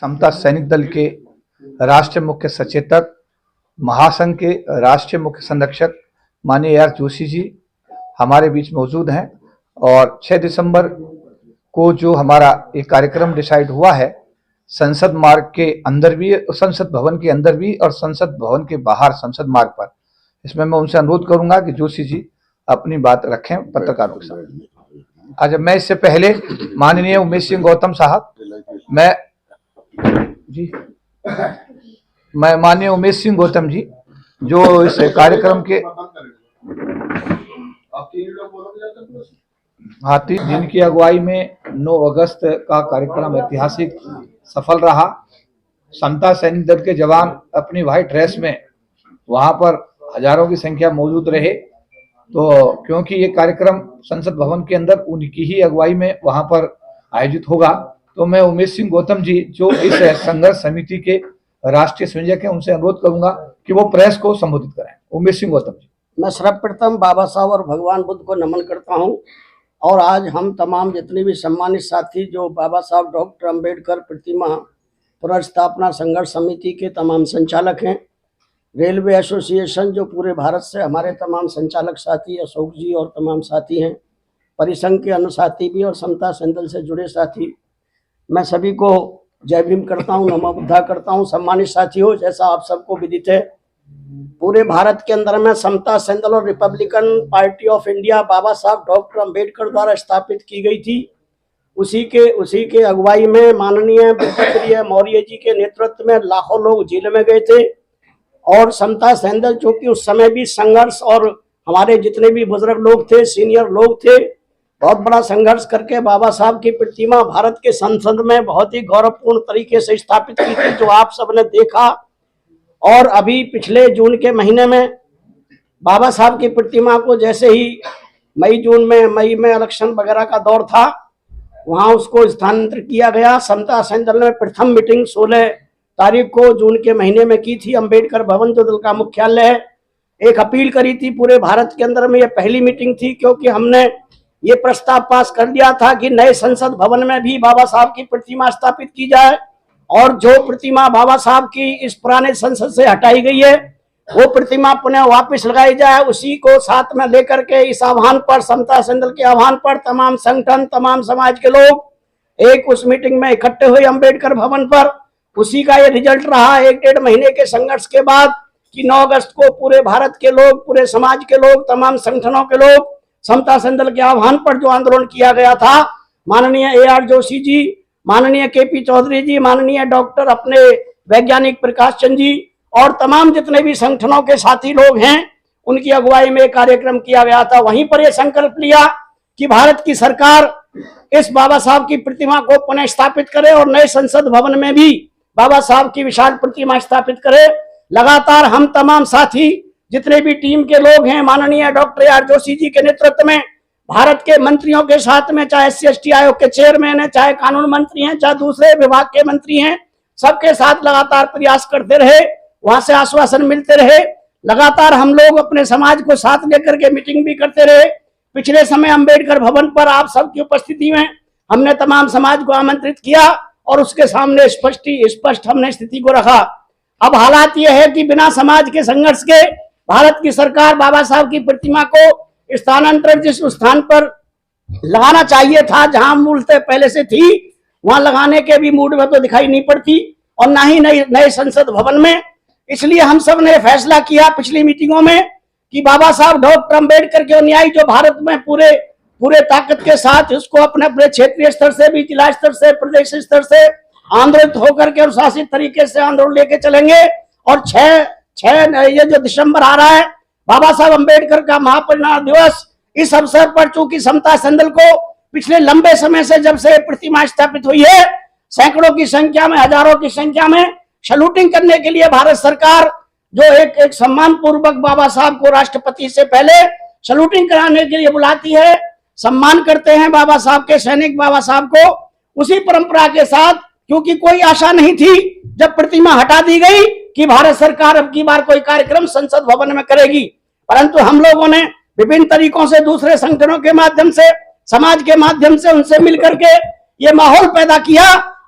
समता सैनिक दल के राष्ट्रीय मुख्य सचेतक, महासंघ के राष्ट्रीय मुख्य संरक्षक माननीय AR जोशी जी हमारे बीच मौजूद हैं। और 6 दिसंबर को जो हमारा एक कार्यक्रम डिसाइड हुआ है संसद मार्ग के अंदर भी, संसद भवन के अंदर भी और संसद भवन के बाहर संसद मार्ग पर, इसमें मैं उनसे अनुरोध करूंगा कि जोशी जी अपनी बात रखें पत्रकारों के सामने। आज मैं इससे पहले माननीय उमेश सिंह गौतम साहब, मैं माननीय उमेश सिंह गौतम जी जो इस कार्यक्रम के जिनकी अगुवाई में 9 अगस्त का कार्यक्रम ऐतिहासिक सफल रहा। समता सैनिक दल के जवान अपनी व्हाइट ड्रेस में वहां पर हजारों की संख्या मौजूद रहे। तो क्योंकि ये कार्यक्रम संसद भवन के अंदर उनकी ही अगुवाई में वहां पर आयोजित होगा, तो मैं उमेश सिंह गौतम जी जो इस संघर्ष समिति के राष्ट्रीय संयोजक हैं उनसे अनुरोध करूंगा कि वो प्रेस को संबोधित करें। उमेश सिंह गौतम जी। मैं सर्वप्रथम बाबा साहब और भगवान बुद्ध को नमन करता हूं। और आज हम तमाम जितने भी सम्मानित साथी जो बाबा साहब डॉक्टर अंबेडकर प्रतिमा पुनर्स्थापना संघर्ष समिति के तमाम संचालक हैं, रेलवे एसोसिएशन जो पूरे भारत से हमारे तमाम संचालक साथी अशोक जी और तमाम साथी हैं, परिसंघ के अन्य साथी भी और समता सैनिक दल से जुड़े साथी, मैं सभी को जय भीम करता हूँ, नमो बुद्धा करता हूँ। सम्मानित साथियों, जैसा आप सबको विदित है, पूरे भारत के अंदर में समता सैनिक दल और रिपब्लिकन पार्टी ऑफ इंडिया बाबा साहब डॉक्टर अंबेडकर द्वारा स्थापित की गई थी। उसी के अगुवाई में माननीय बुद्धप्रिय मौर्य जी के नेतृत्व में लाखों लोग जेल में गए थे। और समता सैनिक दल जो कि उस समय भी संघर्ष, और हमारे जितने भी बुजुर्ग लोग थे, सीनियर लोग थे, बहुत बड़ा संघर्ष करके बाबा साहब की प्रतिमा भारत के संसद में बहुत ही गौरवपूर्ण तरीके से स्थापित की थी, जो आप सबने देखा। और अभी पिछले जून के महीने में बाबा साहब की प्रतिमा को जैसे ही मई में इलेक्शन वगैरह का दौर था, वहां उसको स्थानांतरित किया गया। समता सैनिक दल ने प्रथम मीटिंग 16 तारीख को जून के महीने में की थी। अंबेडकर भवन जो दल का मुख्यालय है, एक अपील करी थी पूरे भारत के अंदर में। यह पहली मीटिंग थी क्योंकि हमने ये प्रस्ताव पास कर दिया था कि नए संसद भवन में भी बाबा साहब की प्रतिमा स्थापित की जाए, और जो प्रतिमा बाबा साहब की इस पुराने संसद से हटाई गई है वो प्रतिमा पुनः वापस लगाई जाए। उसी को साथ में लेकर के इस आह्वान पर, समता सैनिक दल के आह्वान पर, तमाम संगठन, तमाम समाज के लोग एक उस मीटिंग में इकट्ठे हुए अंबेडकर भवन पर। उसी का ये रिजल्ट रहा 1-1.5 महीने के संघर्ष के बाद कि 9 अगस्त को पूरे भारत के लोग, पूरे समाज के लोग, तमाम संगठनों के लोग समता सैनिक दल के आह्वान पर जो आंदोलन किया गया था, माननीय AR जोशी जी, माननीय KP चौधरी जी, माननीय डॉक्टर अपने वैज्ञानिक प्रकाश चंद जी और तमाम जितने भी संगठनों के साथी लोग हैं, उनकी अगुवाई में कार्यक्रम किया गया था। वहीं पर यह संकल्प लिया कि भारत की सरकार इस बाबा साहब की प्रतिमा को पुनः स्थापित करे और नए संसद भवन में भी बाबा साहब की विशाल प्रतिमा स्थापित करे। लगातार हम तमाम साथी जितने भी टीम के लोग हैं, माननीय डॉक्टर AR जोशी जी के नेतृत्व में, भारत के मंत्रियों के साथ में, चाहे SC/ST आयोग के चेयरमैन है, चाहे कानून मंत्री हैं, चाहे दूसरे विभाग के मंत्री हैं, सबके साथ लगातार प्रयास करते रहे, वहां से आश्वासन मिलते रहे। लगातार हम लोग अपने समाज को साथ लेकर के मीटिंग भी करते रहे। पिछले समय अंबेडकर भवन पर आप सबकी उपस्थिति में हमने तमाम समाज को आमंत्रित किया और उसके सामने स्पष्ट हमने स्थिति को रखा। अब हालात यह है कि बिना समाज के संघर्ष के भारत की सरकार बाबा साहब की प्रतिमा को स्थानांतरण जिस स्थान पर लगाना चाहिए था, जहां मूलतः पहले से थी, वहां लगाने के भी मूड में तो दिखाई नहीं पड़ती, और ना ही नए संसद भवन में। इसलिए हम सब ने फैसला किया पिछली मीटिंगों में कि बाबा साहब डॉक्टर अंबेडकर के अनुयायी जो भारत में पूरे ताकत के साथ इसको अपने क्षेत्रीय स्तर से भी, जिला स्तर से, प्रदेश स्तर से आंदोलित होकर के अनुशासित तरीके से आंदोलन लेके चलेंगे। और 6 ये जो दिसंबर आ रहा है, बाबा साहब अंबेडकर का महापरिनिर्वाण दिवस, इस अवसर पर चूंकि समता सैनिक दल को पिछले लंबे समय से जब से प्रतिमा स्थापित हुई है, सैकड़ों की संख्या में, हजारों की संख्या में सैल्यूटिंग करने के लिए भारत सरकार जो एक सम्मान पूर्वक बाबा साहब को राष्ट्रपति से पहले सैल्यूटिंग कराने के लिए बुलाती है, सम्मान करते हैं बाबा साहब के सैनिक बाबा साहब को। उसी परंपरा के साथ, क्योंकि कोई आशा नहीं थी जब प्रतिमा हटा दी गई कि भारत सरकार अब की बार कोई कार्यक्रम संसद भवन में करेगी, परंतु हम लोगों ने विभिन्न तरीकों से, दूसरे संगठनों के माध्यम से, समाज के माध्यम से उनसे मिलकर के ये माहौल पैदा किया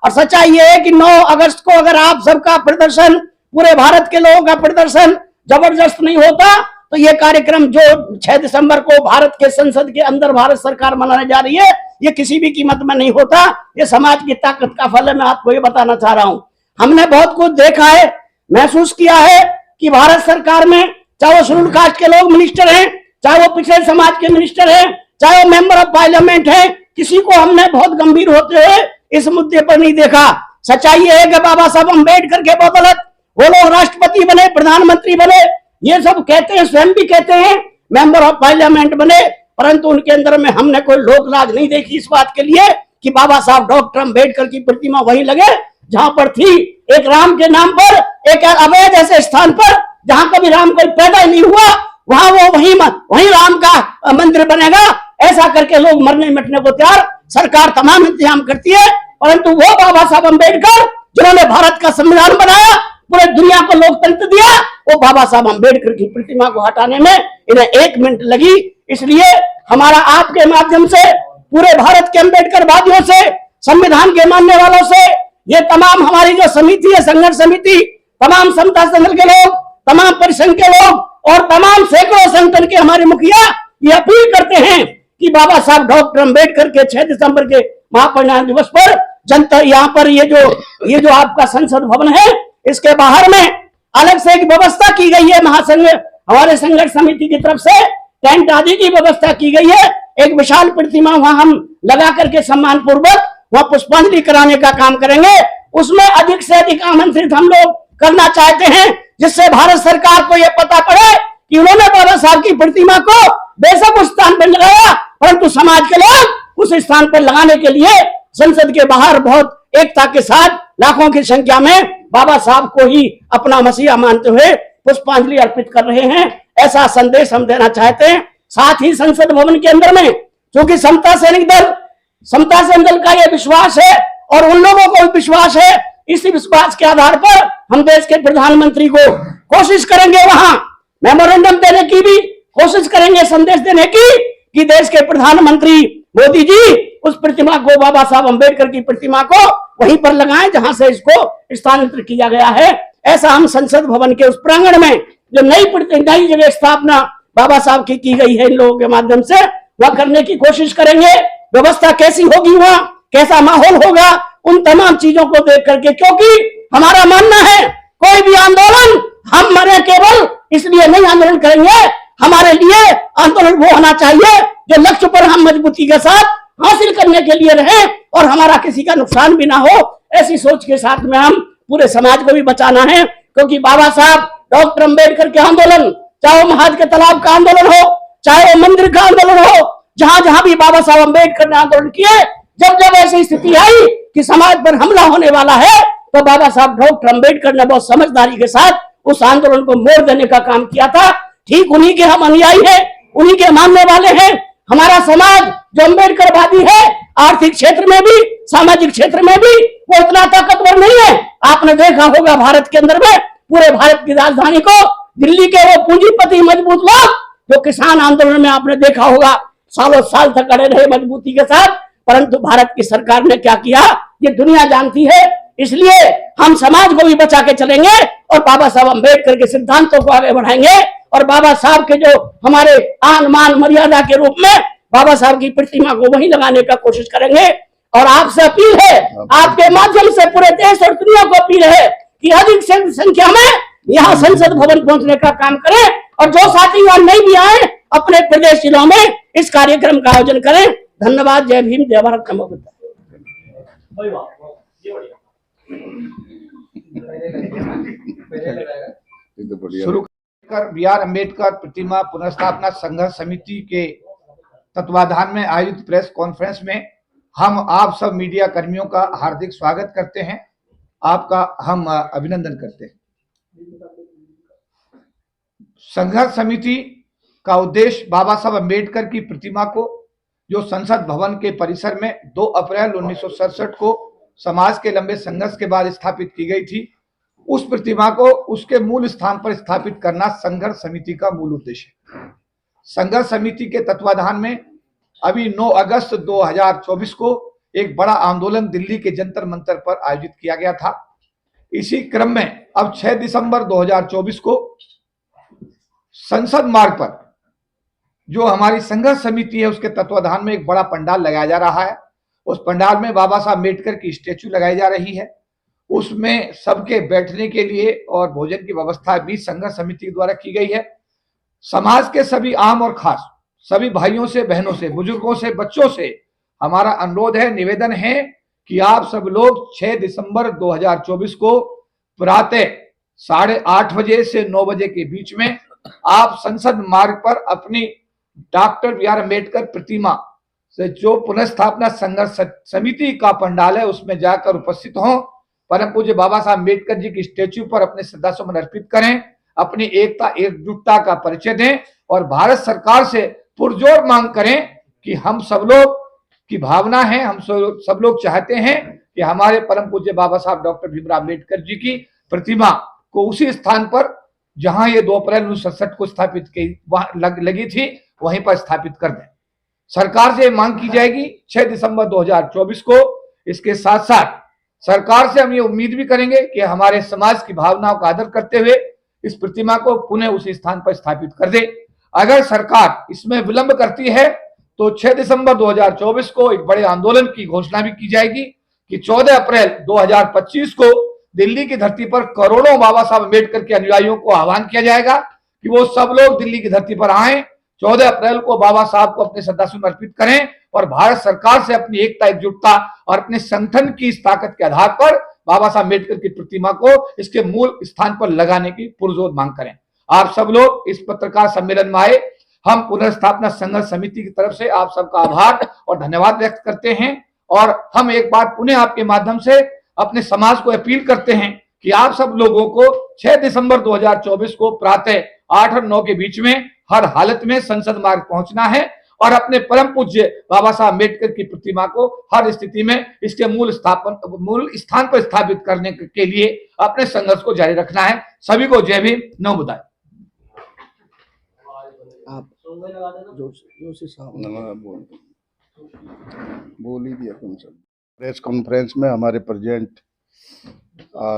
और सच्चाई ये है कि 9 अगस्त को अगर आप सबका प्रदर्शन, पूरे भारत के लोगों का प्रदर्शन जबरदस्त नहीं होता तो ये कार्यक्रम जो 6 दिसंबर को भारत के संसद के अंदर भारत सरकार मनाने जा रही है, ये किसी भी कीमत में नहीं होता। ये समाज की ताकत का फल है। मैं आपको ये बताना चाह रहा हूं, हमने बहुत कुछ देखा है, महसूस किया है कि भारत सरकार में चाहे वो शेड्यूल कास्ट के लोग मिनिस्टर हैं, चाहे वो पिछड़े समाज के मिनिस्टर हैं, चाहे वो मेंबर ऑफ पार्लियामेंट है, किसी को हमने बहुत गंभीर होते हुए इस मुद्दे पर नहीं देखा। सच्चाई ये है कि बाबा साहब अम्बेडकर के बदौलत वो लोग राष्ट्रपति बने, प्रधानमंत्री बने, ये सब कहते हैं, स्वयं भी कहते हैं, मेंबर ऑफ पार्लियामेंट बने, परंतु उनके अंदर में हमने कोई लोक लाज नहीं देखी इस बात के लिए कि बाबा साहब डॉक्टर अम्बेडकर की प्रतिमा वहीं लगे जहां पर थी, एक राम के नाम पर, एक अवैध ऐसे स्थान पर जहां कभी राम कोई पैदा ही नहीं हुआ, वहां वो वहीं राम का मंदिर बनेगा। ऐसा करके लोग मरने मिटने को तैयार, सरकार तमाम इंतजाम करती है, परंतु वो बाबा साहब अम्बेडकर जिन्होंने भारत का संविधान बनाया, पूरे दुनिया को लोकतंत्र दिया, वो बाबा साहब अम्बेडकर की प्रतिमा को हटाने में इन्हें 1 मिनट लगी। इसलिए हमारा आपके माध्यम से पूरे भारत के अम्बेडकरवादियों से, संविधान के मानने वालों से, ये तमाम हमारी जो समिति है, संघर्ष समिति, तमाम समता संघ के लोग, तमाम परिसंघ के लोग और तमाम सैकड़ों संगठन के हमारे मुखिया ये अपील करते हैं कि बाबा साहब डॉक्टर अम्बेडकर के 6 दिसंबर के महापरिनिर्वाण दिवस पर जनता, यहाँ पर ये जो आपका संसद भवन है, इसके बाहर में अलग से एक व्यवस्था की गई है। महासंघ हमारे संघर्ष समिति की तरफ से टेंट आदि की व्यवस्था की गई है। एक विशाल प्रतिमा वहां हम लगा करके सम्मान पूर्वक वहां पुष्पांजलि कराने का काम करेंगे। उसमें अधिक से अधिक आमंत्रित हम लोग करना चाहते हैं, जिससे भारत सरकार को यह पता पड़े कि उन्होंने बाबा साहब की प्रतिमा को बेशक उस स्थान पर लगाया, परंतु समाज के लोग उस स्थान पर लगाने के लिए संसद के बाहर बहुत एकता के साथ लाखों की संख्या में बाबा साहब को ही अपना मसीहा मानते हुए पुष्पांजलि अर्पित कर रहे हैं। ऐसा संदेश हम देना चाहते हैं। साथ ही संसद भवन के अंदर में क्योंकि समता सैनिक दल का यह विश्वास है और उन लोगों को विश्वास है, इसी विश्वास के आधार पर हम देश के प्रधानमंत्री को कोशिश करेंगे वहां मेमोरेंडम देने की भी कोशिश करेंगे, संदेश देने की कि देश के प्रधानमंत्री मोदी जी उस प्रतिमा को, बाबा साहब अम्बेडकर की प्रतिमा को वहीं पर लगाएं जहां से इसको स्थानांतरित किया गया है। ऐसा हम संसद भवन के उस प्रांगण में जो नई जगह स्थापना बाबा साहब की गई है इन लोगों के माध्यम से, वह करने की कोशिश करेंगे। व्यवस्था कैसी होगी, वहां कैसा माहौल होगा, उन तमाम चीजों को देख करके, क्योंकि हमारा मानना है कोई भी आंदोलन हम मरे केवल इसलिए नहीं आंदोलन करेंगे, हमारे लिए आंदोलन वो होना चाहिए जो लक्ष्य पर हम मजबूती के साथ हासिल करने के लिए रहे और हमारा किसी का नुकसान भी ना हो। ऐसी सोच के साथ में हम पूरे समाज को भी बचाना है, क्योंकि बाबा साहब डॉक्टर अम्बेडकर के आंदोलन, चाहे वो महाज के तालाब का आंदोलन हो, चाहे वो मंदिर का आंदोलन हो, जहां जहां भी बाबा साहब अम्बेडकर ने आंदोलन किए, जब जब ऐसी स्थिति आई कि समाज पर हमला होने वाला है, तो बाबा साहब डॉक्टर अम्बेडकर ने बहुत समझदारी के साथ उस आंदोलन को मोड़ देने का काम किया था। ठीक उन्हीं के हम अनुयायी हैं, उन्हीं के मानने वाले हैं। हमारा समाज जो अम्बेडकरवादी है, आर्थिक क्षेत्र में भी, सामाजिक क्षेत्र में भी वो इतना ताकतवर नहीं है। आपने देखा होगा भारत के अंदर में, पूरे भारत की राजधानी को दिल्ली के वो पूंजीपति मजबूत लोग जो किसान आंदोलन में आपने देखा होगा सालों साल तक अड़े रहे मजबूती के साथ, परंतु भारत की सरकार ने क्या किया ये दुनिया जानती है। इसलिए हम समाज को भी बचा के चलेंगे और बाबा साहब अम्बेडकर के सिद्धांतों को आगे बढ़ाएंगे और बाबा साहब के जो हमारे आन मान मर्यादा के रूप में बाबा साहब की प्रतिमा को वहीं लगाने का कोशिश करेंगे। और आपसे अपील है, आपके माध्यम से पूरे देश और दुनिया को अपील है कि अधिक से संख्या में यहाँ संसद भवन पहुंचने का काम करें और जो साथी वहां नहीं भी आए अपने प्रदेश जिलों में इस कार्यक्रम का आयोजन करें। धन्यवाद। जय भीम, जय भारत। नमो बुद्धाय। शुरू कर बी.आर. अम्बेडकर प्रतिमा पुनर्स्थापना संघर्ष समिति के तत्वाधान में आयोजित प्रेस कॉन्फ्रेंस में हम आप सब मीडिया कर्मियों का हार्दिक स्वागत करते हैं, आपका हम अभिनंदन करते हैं। संघर्ष समिति का उद्देश्य बाबा साहब अम्बेडकर की प्रतिमा को जो संसद भवन के परिसर में 2 अप्रैल 1967 को समाज के लंबे संघर्ष के बाद स्थापित की गई थी, उस प्रतिमा को उसके मूल स्थान पर स्थापित करना संघर्ष समिति का मूल उद्देश्य है। संघर्ष समिति के तत्वाधान में अभी 9 अगस्त 2024 को एक बड़ा आंदोलन दिल्ली के जंतर मंतर पर आयोजित किया गया था। इसी क्रम में अब 6 दिसंबर 2024 को संसद मार्ग पर जो हमारी संघर्ष समिति है उसके तत्वाधान में एक बड़ा पंडाल लगाया जा रहा है। उस पंडाल में बाबा साहब अम्बेडकर की स्टैचू लगाई जा रही है। उसमें सबके बैठने के लिए और भोजन की व्यवस्था भी संघर्ष समिति द्वारा की गई है। समाज के सभी आम और खास सभी भाइयों से, बहनों से, बुजुर्गों से, बच्चों से हमारा अनुरोध है, निवेदन है कि आप सब लोग 6 दिसंबर 2024 को प्रातः 8:30 बजे से 9 बजे के बीच में आप संसद मार्ग पर अपनी डॉक्टर बी.आर. अम्बेडकर प्रतिमा से जो पुनर्स्थापना संघर्ष समिति का पंडाल है उसमें जाकर उपस्थित हों। परम पूज्य बाबा साहब अम्बेडकर जी की स्टैच्यू पर अपने श्रद्धासुमन अर्पित करें, अपनी एकता एकजुटता का परिचय दें और भारत सरकार से पुरजोर मांग करें कि हम सब लोग की भावना है, हम सब लोग चाहते हैं कि हमारे परम पूज्य बाबा साहब डॉक्टर भीमराव अम्बेडकर जी की प्रतिमा को उसी स्थान पर जहां ये 2 अप्रैल 1967 को स्थापित की लगी थी वहीं पर स्थापित कर दें। सरकार से मांग की जाएगी 6 दिसंबर 2024 को। इसके साथ साथ सरकार से हम ये उम्मीद भी करेंगे कि हमारे समाज की भावनाओं का आदर करते हुए इस प्रतिमा को पुनः उसी स्थान पर स्थापित कर दे। अगर सरकार इसमें विलंब करती है तो 6 दिसंबर 2024 को एक बड़े आंदोलन की घोषणा भी की जाएगी कि 14 अप्रैल 2025 को दिल्ली की धरती पर करोड़ों बाबा साहब अम्बेडकर के अनुयायियों को आह्वान किया जाएगा कि वो सब लोग दिल्ली की धरती पर आए, 14 अप्रैल को बाबा साहब को अपने श्रद्धासुमन अर्पित करें और भारत सरकार से अपनी एकता एकजुटता और अपने संगठन की इस ताकत के आधार पर बाबा साहब अम्बेडकर की प्रतिमा को इसके मूल स्थान पर लगाने की पुरजोर मांग करें। आप सब लोग इस पत्रकार सम्मेलन में आए। हम पुनर्स्थापना संघर्ष समिति की तरफ से आप सबका आभार और धन्यवाद व्यक्त करते हैं और हम एक बार पुनः आपके माध्यम से अपने समाज को अपील करते हैं कि आप सब लोगों को 6 दिसंबर 2024 को प्रातः 8 और 9 के बीच में हर हालत में संसद मार्ग पहुंचना है और अपने परम पूज्य बाबा साहब अम्बेडकर की प्रतिमा को हर स्थिति में इसके मूल स्थान पर स्थापित करने के लिए अपने संघर्ष को जारी रखना है। सभी को जय भीम, नमो बुद्धाय। आप जोशी साहब बोल ही दिया तुम सब। प्रेस कॉन्फ्रेंस में हमारे प्रेसिडेंट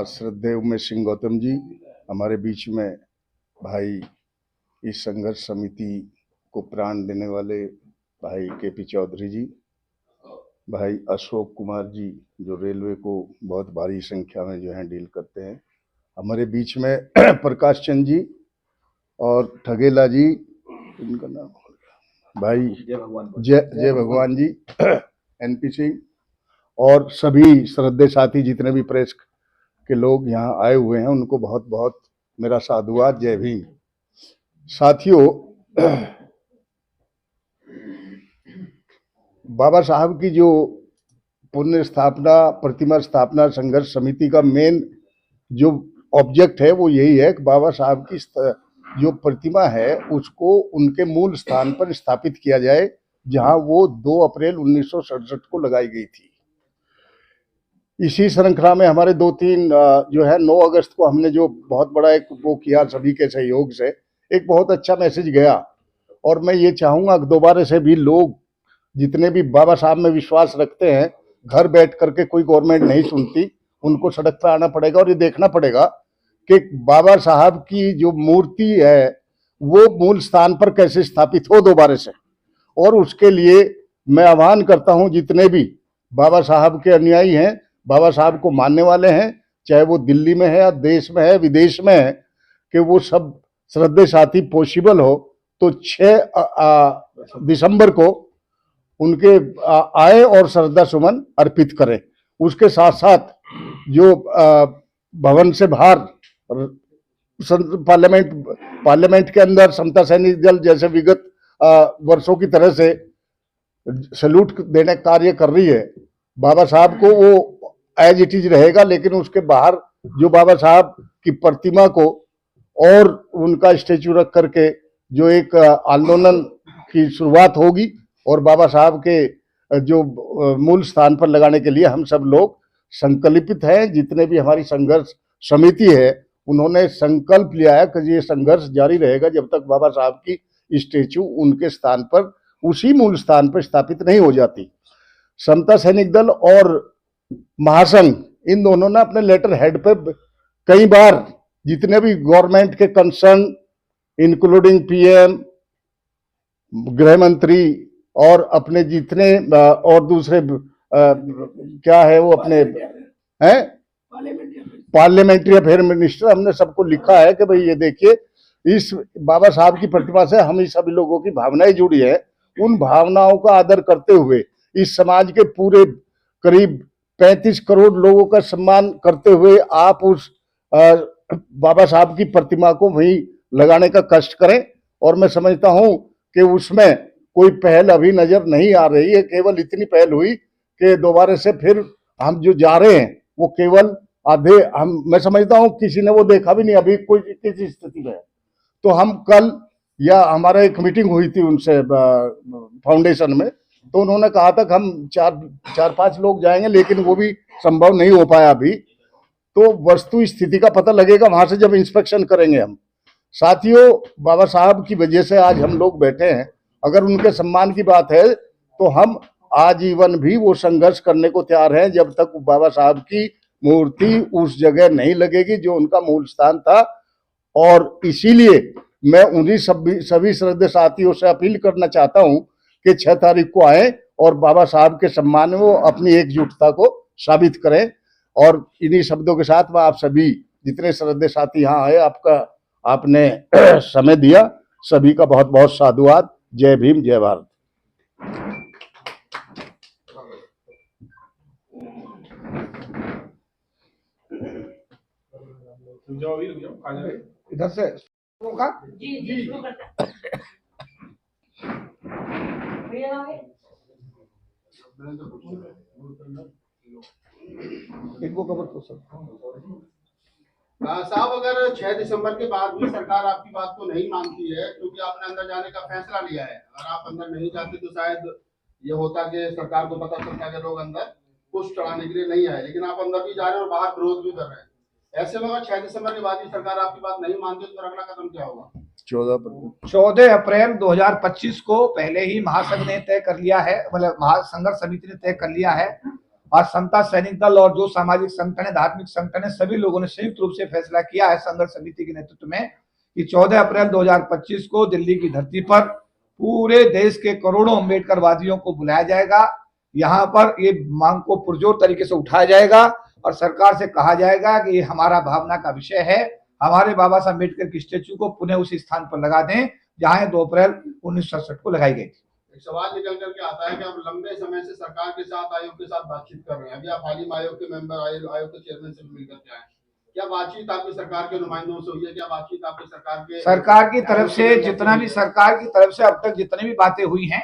श्रद्धेय उमेश सिंह गौतम जी, हमारे बीच में भाई इस संघर्ष समिति को प्राण देने वाले भाई के.पी. चौधरी जी, भाई अशोक कुमार जी जो रेलवे को बहुत भारी संख्या में जो है डील करते हैं, हमारे बीच में प्रकाश चंद जी और ठगेला जी, इनका नाम भाई जय भगवान जी, एनपी सिंह और सभी श्रद्धेय साथी जितने भी प्रेस के लोग यहाँ आए हुए हैं उनको बहुत बहुत मेरा साधुवाद, जय भीम। साथियों, बाबा साहब की जो पुण्य स्थापना प्रतिमा स्थापना संघर्ष समिति का मेन जो ऑब्जेक्ट है वो यही है कि बाबा साहब की जो प्रतिमा है उसको उनके मूल स्थान पर स्थापित किया जाए जहां वो 2 अप्रैल 1967 को लगाई गई थी। इसी श्रृंखला में हमारे 2-3 जो है 9 अगस्त को हमने जो बहुत बड़ा एक वो किया, सभी के सहयोग से एक बहुत अच्छा मैसेज गया और मैं ये चाहूँगा कि दोबारा से भी लोग जितने भी बाबा साहब में विश्वास रखते हैं, घर बैठ करके कोई गवर्नमेंट नहीं सुनती, उनको सड़क पर आना पड़ेगा और ये देखना पड़ेगा कि बाबा साहब की जो मूर्ति है वो मूल स्थान पर कैसे स्थापित हो दोबारा से। और उसके लिए मैं आह्वान करता हूं जितने भी बाबा साहब के अनुयायी हैं, बाबा साहब को मानने वाले हैं, चाहे वो दिल्ली में है या देश में है विदेश में है, कि वो सब श्रद्धेय साथी पॉसिबल हो तो 6 दिसंबर को उनके आए और श्रद्धा सुमन अर्पित करें। उसके साथ साथ जो भवन से बाहर पार्लियामेंट के अंदर समता सैनिक दल जैसे विगत वर्षों की तरह से सैल्यूट देने का कार्य कर रही है, बाबा साहब को वो एज इट इज रहेगा, लेकिन उसके बाहर जो बाबा साहब की प्रतिमा को और उनका स्टेचू रख करके जो एक आंदोलन की शुरुआत होगी और बाबा साहब के जो मूल स्थान पर लगाने के लिए हम सब लोग संकल्पित हैं। जितने भी हमारी संघर्ष समिति है उन्होंने संकल्प लिया है कि ये संघर्ष जारी रहेगा जब तक बाबा साहब की स्टेचू उनके स्थान पर उसी मूल स्थान पर स्थापित नहीं हो जाती। समता सैनिक दल और महासंघ, इन दोनों ने अपने लेटर हेड पे कई बार जितने भी गवर्नमेंट के कंसर्न इंक्लूडिंग पीएम, गृह मंत्री और अपने जितने और दूसरे क्या है वो अपने हैं पार्लियामेंट्री अफेयर मिनिस्टर, हमने सबको लिखा है कि भाई ये देखिए इस बाबा साहब की प्रतिमा से हम सभी लोगों की भावनाएं जुड़ी है। उन भावनाओं का आदर करते हुए इस समाज के पूरे करीब 35 करोड़ लोगों का सम्मान करते हुए आप उस बाबा साहब की प्रतिमा को वहीं लगाने का कष्ट करें। और मैं समझता हूं कि उसमें कोई पहल अभी नजर नहीं आ रही है। केवल इतनी पहल हुई कि दोबारा से फिर हम जो जा रहे हैं वो केवल आधे, मैं समझता हूं किसी ने वो देखा भी नहीं अभी कोई किस स्थिति में है। तो हम कल या हमारा एक मीटिंग हुई थी उनसे फाउंडेशन में, तो उन्होंने कहा था कि हम चार पांच लोग जाएंगे, लेकिन वो भी संभव नहीं हो पाया अभी। तो वस्तु स्थिति का पता लगेगा वहां से जब इंस्पेक्शन करेंगे हम। साथियों, बाबा साहब की वजह से आज हम लोग बैठे हैं। अगर उनके सम्मान की बात है तो हम आजीवन भी वो संघर्ष करने को तैयार हैं जब तक बाबा साहब की मूर्ति उस जगह नहीं लगेगी जो उनका मूल स्थान था। और इसीलिए मैं उन्हीं सभी श्रद्धेय साथियों से अपील करना चाहता हूं कि 6 तारीख को आए और बाबा साहब के सम्मान में वो अपनी एकजुटता को साबित करें। और इन्हीं शब्दों के साथ मैं आप सभी जितने श्रद्धेय साथी यहाँ आए, आपने समय दिया, सभी का बहुत बहुत साधुवाद। जय भीम, जय भारत। इधर से होगा जी शुरू करते हैं। भैया इनको कवर तो सब साहब, अगर 6 दिसंबर के बाद भी सरकार आपकी बात को नहीं मानती है, क्योंकि आपने अंदर जाने का फैसला लिया है, अगर आप अंदर नहीं जाते तो शायद ये होता कि सरकार को पता चलता कि लोग अंदर कुछ चढ़ाने के लिए नहीं आए, लेकिन आप अंदर भी जा रहे हैं और बाहर विरोध भी कर रहे हैं। ऐसे में अगर 6 दिसंबर के बाद भी सरकार आपकी बात नहीं मानती तो अगला कदम क्या होगा? 14 अप्रैल 2025 को पहले ही महासंघ ने तय कर लिया है, मतलब महासंघर्ष समिति ने तय कर लिया है और समता सैनिक दल और जो सामाजिक संगठन है, धार्मिक संगठन है, सभी लोगों ने संयुक्त रूप से फैसला किया है संघर्ष समिति के नेतृत्व में कि 14 अप्रैल 2025 को दिल्ली की धरती पर पूरे देश के करोड़ों अम्बेडकरवादियों को बुलाया जाएगा। यहाँ पर ये मांग को पुरजोर तरीके से उठाया जाएगा और सरकार से कहा जाएगा कि ये हमारा भावना का विषय है, हमारे बाबा साहब अम्बेडकर की स्टेचू को पुनः उसी स्थान पर लगा दें जहां 2 अप्रैल 1967 को लगाई गई थी। एक सवाल निकल करके आता है कि आप लंबे समय से सरकार के साथ, आयोग के साथ बातचीत कर रहे हैं। अभी आप हाल ही में आयोग के मेंबर, आयोग के चेयरमैन से मिलकर के आए। क्या बातचीत आपकी सरकार के नुमाइंदों से हुई है? क्या बातचीत आपकी सरकार की तरफ से जितना भी सरकार की तरफ से अब तक जितनी भी बातें हुई हैं,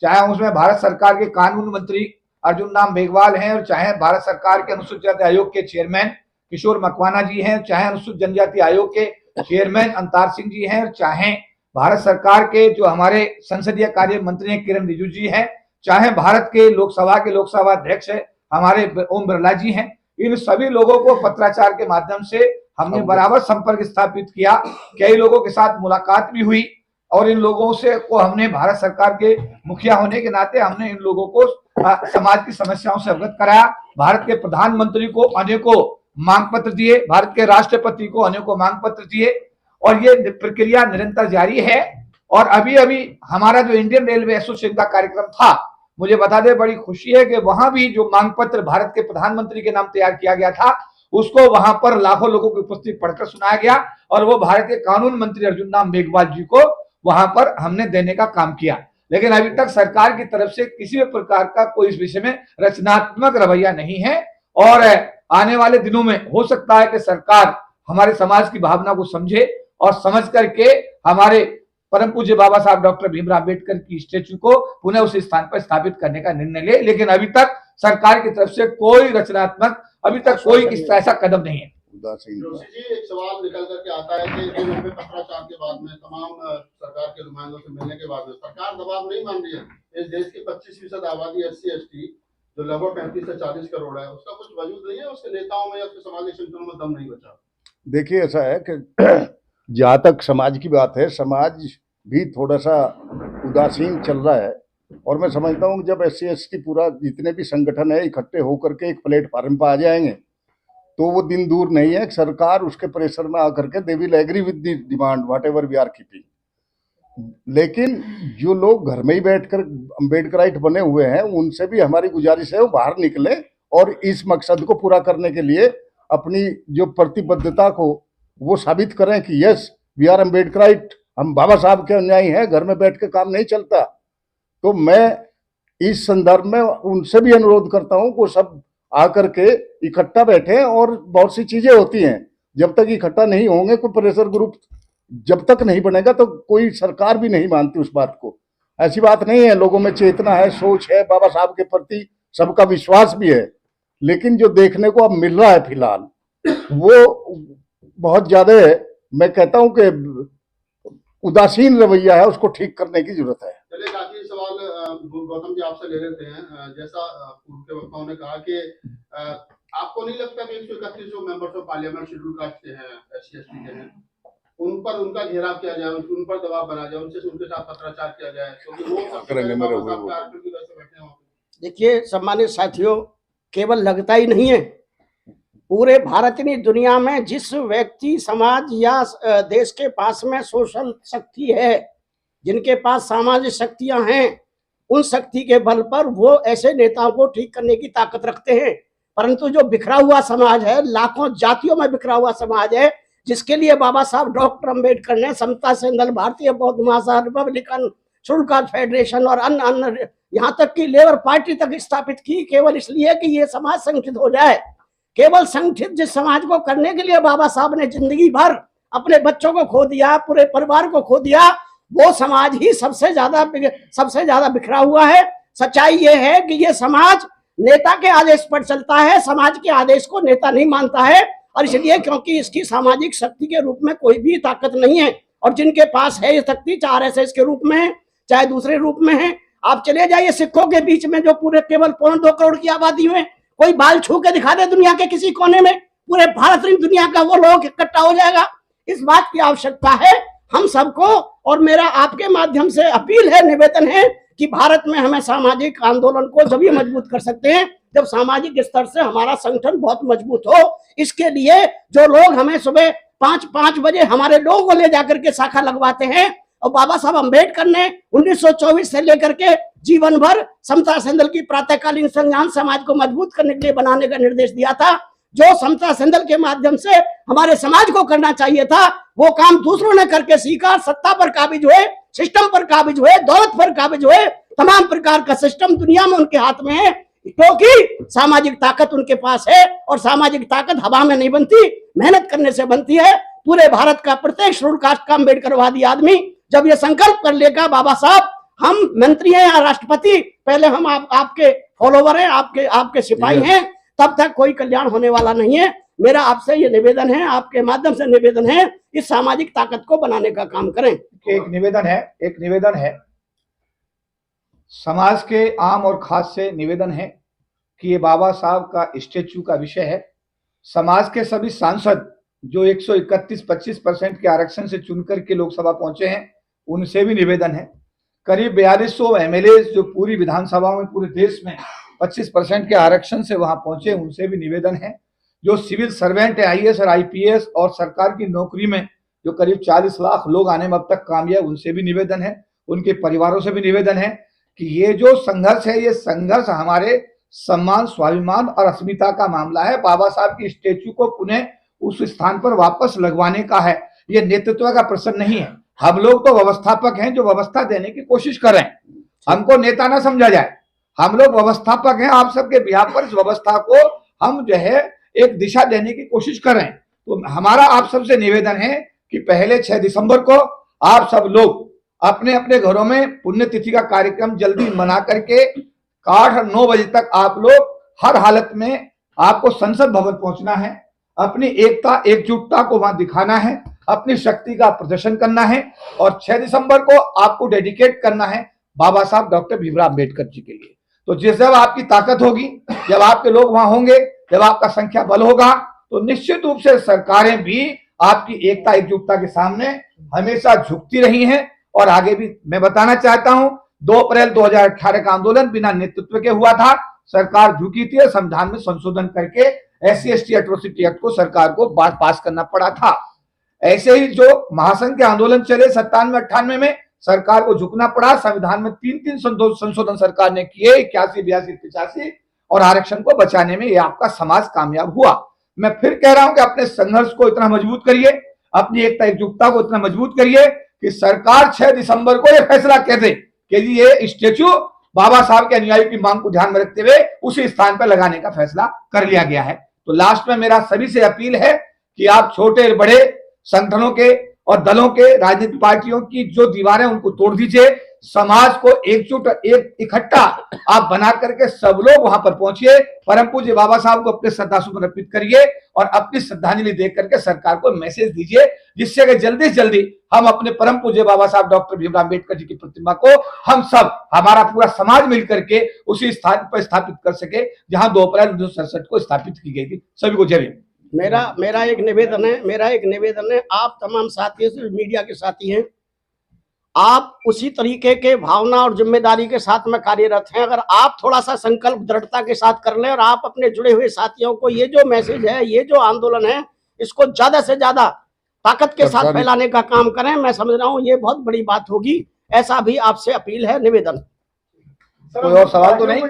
चाहे उसमें भारत सरकार के कानून मंत्री अर्जुन राम मेघवाल हैं और चाहे भारत सरकार के अनुसूचित जाति आयोग के चेयरमैन किशोर मकवाना जी हैं, चाहे अनुसूचित जनजाति आयोग के चेयरमैन अंतार सिंह जी हैं, और चाहे भारत सरकार के जो हमारे संसदीय कार्य मंत्री हैं किरण रिजिजू जी हैं, चाहे भारत के लोकसभा अध्यक्ष है हमारे ओम बिरला जी हैं, इन सभी लोगों को पत्राचार के माध्यम से हमने बराबर संपर्क स्थापित किया। कई लोगों के साथ मुलाकात भी हुई और इन लोगों से को हमने भारत सरकार के मुखिया होने के नाते हमने इन लोगों को समाज की समस्याओं से अवगत कराया। भारत के प्रधानमंत्री को अनेकों मांग पत्र दिए, भारत के राष्ट्रपति को अनेकों मांग पत्र दिए और ये प्रक्रिया निरंतर जारी है। और अभी हमारा जो इंडियन रेलवे एसोसिएशन का कार्यक्रम था, मुझे बता दें बड़ी खुशी है कि वहां भी जो मांग पत्र भारत के प्रधानमंत्री के नाम तैयार किया गया था उसको वहां पर लाखों लोगों की उपस्थिति पढ़कर सुनाया गया और वो भारत के कानून मंत्री अर्जुन राम मेघवाल जी को वहां पर हमने देने का काम किया। लेकिन अभी तक सरकार की तरफ से किसी भी प्रकार का कोई इस विषय में रचनात्मक रवैया नहीं है और आने वाले दिनों में हो सकता है कि सरकार हमारे समाज की भावना को समझे और समझ करके हमारे परम पूज्य बाबा साहब डॉक्टर भीमराव अम्बेडकर की स्टेचू को पुनः उस स्थान पर स्थापित करने का निर्णय ले। लेकिन अभी तक सरकार की तरफ से कोई रचनात्मक कोई ऐसा कदम नहीं है। जी, एक सवाल निकल करके आता है कि लंबे पत्राचार के बाद में तमाम सरकार के नुमाइंदों से मिलने के बाद में सरकार दबाव नहीं मान रही है। इस देश की 25% आबादी SC/ST जो लगभग 35 से 40 करोड़ है, उसका कुछ वजूद नहीं है, उसके नेताओं में या उसके समाजी संगठनों में दम नहीं बचा। देखिए, ऐसा है कि जहाँ तक समाज की बात है, समाज भी थोड़ा सा उदासीन चल रहा है और मैं समझता हूँ कि जब SC/ST पूरा जितने भी संगठन है इकट्ठे होकर के एक प्लेटफार्म पर आ जाएंगे तो वो दिन दूर नहीं है, सरकार उसके प्रेशर में आकर के they will agree with the demand whatever we are keeping. लेकिन जो लोग घर में ही बैठकर अम्बेडकराइट बने हुए हैं उनसे भी हमारी गुजारिश है वो बाहर निकले और इस मकसद को पूरा करने के लिए अपनी जो प्रतिबद्धता को वो साबित करें कि यस वी आर अम्बेडकराइट, हम बाबा साहब के अनुयायी हैं, घर में बैठ के काम नहीं चलता। तो मैं इस संदर्भ में उनसे भी अनुरोध करता हूं कि सब आकर के इकट्ठा बैठे, और बहुत सी चीजें होती हैं जब तक इकट्ठा नहीं होंगे, कोई प्रेशर ग्रुप जब तक नहीं बनेगा तो कोई सरकार भी नहीं मानती उस बात को। ऐसी बात नहीं है, लोगों में चेतना है, सोच है, बाबा साहब के प्रति सबका विश्वास भी है, लेकिन जो देखने को अब मिल रहा है फिलहाल वो बहुत ज्यादा मैं कहता हूं कि उदासीन रवैया है, उसको ठीक करने की जरूरत है। चलिए काफी सवाल गौतम जी आपसे ले लेते हैं। जैसा पूर्व के वक्ताओं ने कहा कि आपको नहीं लगता कि 131 जो members of parliament schedule caste के हैं, SC/ST के हैं, उन पर उनका घेराव किया जाए, उन पर दबाव बना जाए, उनके साथ पत्राचार किया जाए, क्योंकि वो बैठे हों। देखिए सम्मानित साथियों, केवल लगता ही नहीं है, पूरे भारत की दुनिया में जिस व्यक्ति समाज या देश के पास में सोशल शक्ति है, जिनके पास सामाजिक शक्तियां हैं, उन शक्ति के बल पर वो ऐसे नेताओं को ठीक करने की ताकत रखते हैं। परंतु जो बिखरा हुआ समाज है, लाखों जातियों में बिखरा हुआ समाज है, जिसके लिए बाबा साहब डॉक्टर अंबेडकर ने समता सेंधल, भारतीय बौद्ध महासभा, रिपब्लिकन, शेड्यूल कास्ट फेडरेशन और अन्य यहाँ तक कि लेबर पार्टी तक स्थापित की, केवल इसलिए कि ये समाज संगठित हो जाए। केवल संगठित जिस समाज को करने के लिए बाबा साहब ने जिंदगी भर अपने बच्चों को खो दिया, पूरे परिवार को खो दिया, वो समाज ही सबसे ज्यादा बिखरा हुआ है। सच्चाई ये है कि ये समाज नेता के आदेश पर चलता है, समाज के आदेश को नेता नहीं मानता है, और इसलिए क्योंकि इसकी सामाजिक शक्ति के रूप में कोई भी ताकत नहीं है। और जिनके पास है ये शक्ति, चाहे RSS के रूप में है, चाहे दूसरे रूप में है। आप चले जाइए सिखों के बीच में, जो पूरे केवल 2.25 करोड़ की आबादी में कोई बाल छू के दिखा दे दुनिया के किसी कोने में, पूरे भारत दुनिया का वो लोग इकट्ठा हो जाएगा। इस बात की आवश्यकता है हम सबको, और मेरा आपके माध्यम से अपील है, निवेदन है कि भारत में हमें सामाजिक आंदोलन को जब ये मजबूत कर सकते हैं जब सामाजिक स्तर से हमारा संगठन बहुत मजबूत हो। इसके लिए जो लोग हमें सुबह 5 बजे हमारे लोगों को ले जाकर के शाखा लगवाते हैं, और बाबा साहब अम्बेडकर ने 1924 से लेकर के जीवन भर समता सेंधल की प्रातःकालीन संज्ञान समाज को मजबूत करने के लिए बनाने का निर्देश दिया था। जो समता सेंधल के माध्यम से हमारे समाज को करना चाहिए था, वो काम दूसरों ने करके सीखा। सत्ता पर काबिज हुए, सिस्टम पर काबिज हुए, दौलत पर काबिज हुए, तमाम प्रकार का सिस्टम दुनिया में उनके हाथ में है, क्योंकि सामाजिक ताकत उनके पास है। और सामाजिक ताकत हवा में नहीं बनती, मेहनत करने से बनती है। पूरे भारत का प्रत्येक शेड्यूल कास्ट का अम्बेडकरवादी आदमी जब ये संकल्प कर लेगा, बाबा साहब हम मंत्री हैं या राष्ट्रपति, पहले हम आपके फॉलोवर हैं, आपके सिपाही हैं, तब तक कोई कल्याण होने वाला नहीं है। मेरा आपसे ये निवेदन है, आपके माध्यम से निवेदन है, इस सामाजिक ताकत को बनाने का काम करें। एक निवेदन है समाज के आम और खास से निवेदन है कि ये बाबा साहब का स्टेच्यू का विषय है। समाज के सभी सांसद जो 131-25% के आरक्षण से चुनकर के लोकसभा पहुंचे हैं, उनसे भी निवेदन है। करीब 4200 MLA जो पूरी विधानसभा में पूरे देश में 25% के आरक्षण से वहां पहुंचे, उनसे भी निवेदन है। जो सिविल सर्वेंट है, IAS और IPS और सरकार की नौकरी में जो करीब 40 लाख लोग आने में अब तक कामयाब, उनसे भी निवेदन है। उनके परिवारों से भी निवेदन है कि ये जो संघर्ष है, ये संघर्ष हमारे सम्मान, स्वाभिमान और अस्मिता का मामला है। बाबा साहब की स्टेच्यू को पुनः उस स्थान पर वापस लगवाने का है, ये नेतृत्व का प्रश्न नहीं है। हम लोग तो व्यवस्थापक हैं जो व्यवस्था देने की कोशिश कर रहे हैं, हमको नेता ना समझा जाए, हम लोग व्यवस्थापक हैं। आप सबके बिहाफ पर इस व्यवस्था को हम जो है एक दिशा देने की कोशिश कर रहे हैं। तो हमारा आप सबसे निवेदन है कि पहले 6 दिसंबर को आप सब लोग अपने अपने घरों में पुण्यतिथि का कार्यक्रम जल्दी मना करके 8 और 9 बजे तक आप लोग हर हालत में आपको संसद भवन पहुंचना है, अपनी एकता एकजुटता को वहां दिखाना है, अपनी शक्ति का प्रदर्शन करना है, और 6 दिसंबर को आपको डेडिकेट करना है बाबा साहब डॉक्टर भीमराव अम्बेडकर जी के लिए। तो जब आपकी ताकत होगी, जब आपके लोग वहां होंगे, जब आपका संख्या बल होगा, तो निश्चित रूप से सरकारें भी आपकी एकता एकजुटता के सामने हमेशा झुकती रही हैं। और आगे भी मैं बताना चाहता हूं 2 अप्रैल 2018 का आंदोलन बिना नेतृत्व के हुआ था। सरकार झुकी थी, संविधान में संशोधन करके SC/ST एट्रोसिटी एक्ट को सरकार को पास करना पड़ा था। ऐसे ही जो महासंघ के आंदोलन चले 97-98 में, सरकार को झुकना पड़ा। संविधान में 3 संशोधन सरकार ने किए, 81, 82, 85, और आरक्षण को बचाने में ये आपका समाज कामयाब हुआ। मैं फिर कह रहा हूं कि अपने संघर्ष को इतना मजबूत करिए, अपनी एकता एकजुटता को इतना मजबूत करिए कि सरकार 6 दिसंबर को यह फैसला कर दे कि जी ये स्टेच्यू बाबा साहब के अनुयायियों की मांग को ध्यान में रखते हुए उसी स्थान पर लगाने का फैसला कर लिया गया है। तो लास्ट में मेरा सभी से अपील है कि आप छोटे बड़े संगठनों के और दलों के, राजनीतिक पार्टियों की जो दीवारें उनको तोड़ दीजिए। समाज को एकजुट, इकट्ठा आप बना करके सब लोग वहां पर पहुंचिए, परम पूज्य बाबा साहब को अपने श्रद्धासुमन अर्पित करिए और अपनी श्रद्धांजलि देख करके सरकार को मैसेज दीजिए, जिससे कि जल्दी से जल्दी हम अपने परम पूज्य बाबा साहब डॉक्टर भीमराव अम्बेडकर जी की प्रतिमा को हम सब, हमारा पूरा समाज मिलकर के उसी स्थान पर स्थापित कर सके जहां 2 अप्रैल 1967 को स्थापित की गई थी। सभी को जय भीम। मेरा एक निवेदन है, आप तमाम साथियों से, मीडिया के साथी हैं, आप उसी तरीके के भावना और जिम्मेदारी के साथ में कार्यरत हैं। अगर आप थोड़ा सा संकल्प दृढ़ता के साथ कर लें और आप अपने जुड़े हुए साथियों को ये जो मैसेज है, ये जो आंदोलन है, इसको ज्यादा से ज्यादा ताकत के साथ फैलाने का काम करें, मैं समझ रहा हूँ ये बहुत बड़ी बात होगी। ऐसा भी आपसे अपील है, निवेदन। कोई और सवाल तो नहीं?